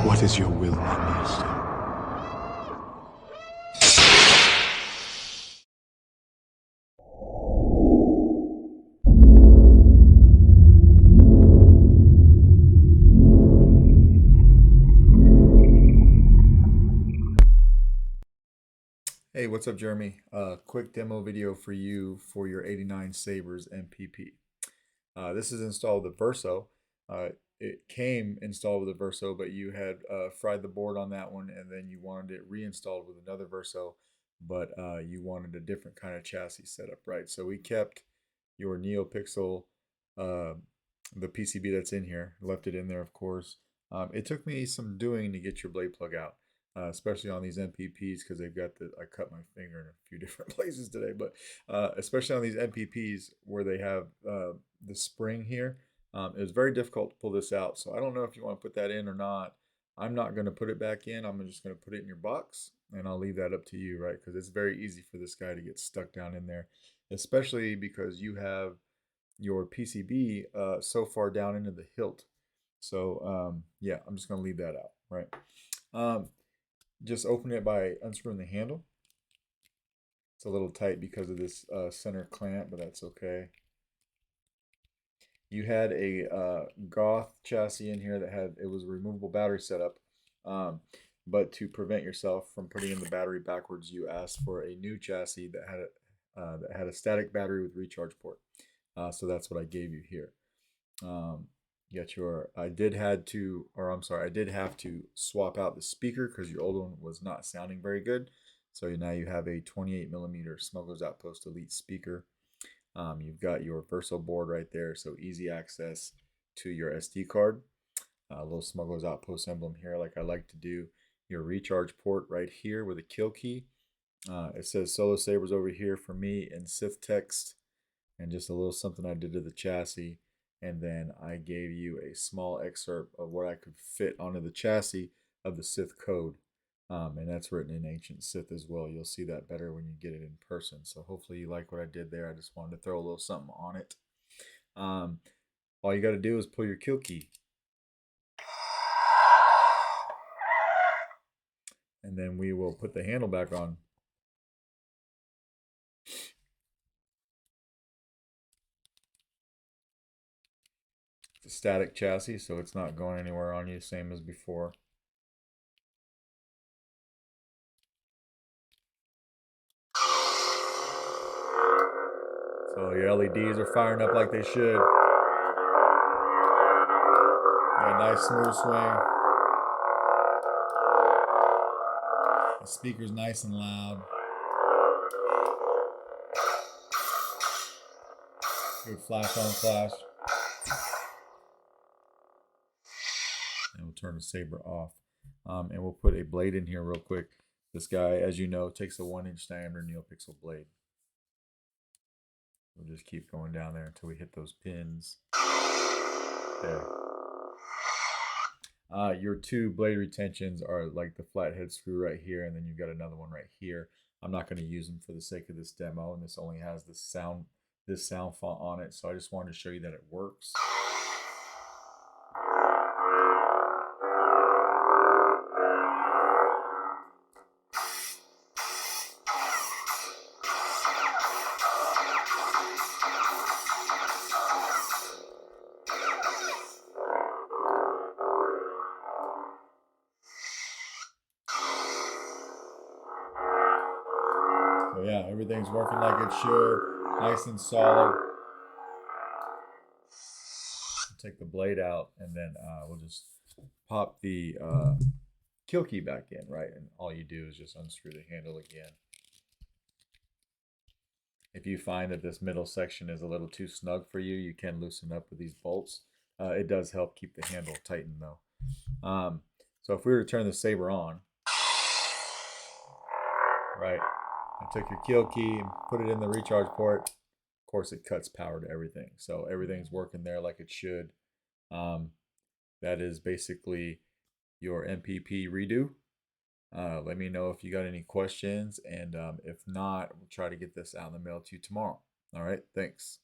What is your will, my master? Hey, what's up, Jeremy? Quick demo video for you for your 89 Sabers MPP. This is installed with the Verso. It came installed with the Verso, but you had fried the board on that one, and then you wanted it reinstalled with another Verso, but you wanted a different kind of chassis setup, right? So we kept your NeoPixel, uh, the PCB that's in here, left it in there, of course. It took me some doing to get your blade plug out, especially on these MPPs because they've got the. I cut my finger in a few different places today, but especially on these MPPs where they have the spring here, it was very difficult to pull this out. So I don't know if you want to put that in or not. I'm not going to put it back in. I'm just going to put it in your box, and I'll leave that up to you, right? Because it's very easy for this guy to get stuck down in there, especially because you have your PCB so far down into the hilt. So yeah, I'm just going to leave that out, right? Um, just open it by unscrewing the handle. It's a little tight because of this center clamp, but that's okay. You had a Goth chassis in here that had, it was a removable battery setup. But to prevent yourself from putting in the battery backwards, you asked for a new chassis that had a static battery with recharge port. So that's what I gave you here. You got your, I did had to, or I'm sorry, I did have to swap out the speaker because your old one was not sounding very good. So now you have a 28 millimeter Smuggler's Outpost Elite speaker. You've got your Verso board right there, so easy access to your SD card. A little Smuggler's Outpost emblem here, like I like to do. Your recharge port right here with a kill key. It says Solo Sabers over here for me in Sith text, and just a little something I did to the chassis. And then I gave you a small excerpt of what I could fit onto the chassis of the Sith code. And that's written in Ancient Sith as well. You'll see that better when you get it in person. So hopefully you like what I did there. I just wanted to throw a little something on it. All you got to do is pull your kill key. And then we will put the handle back on. It's a static chassis, so it's not going anywhere on you, same as before. So your LEDs are firing up like they should. Got a nice smooth swing. The speaker's nice and loud. Good flash on flash. And we'll turn the Saber off. And we'll put a blade in here real quick. This guy, as you know, takes a 1-inch diameter NeoPixel blade. We'll just keep going down there until we hit those pins. There. Your two blade retentions are like the flathead screw right here, and then you've got another one right here. I'm not going to use them for the sake of this demo, and this only has this sound font on it, so I just wanted to show you that it works. So yeah, everything's working like it should, nice and solid. Take the blade out, and then we'll just pop the kill key back in, right? And all you do is just unscrew the handle again. If you find that this middle section is a little too snug for you, you can loosen up with these bolts. It does help keep the handle tightened though. So if we were to turn the Saber on, right, I took your kill key and put it in the recharge port. Of course, it cuts power to everything. So everything's working there like it should. That is basically your MPP redo. Let me know if you got any questions, and if not, we'll try to get this out in the mail to you tomorrow. All right, thanks.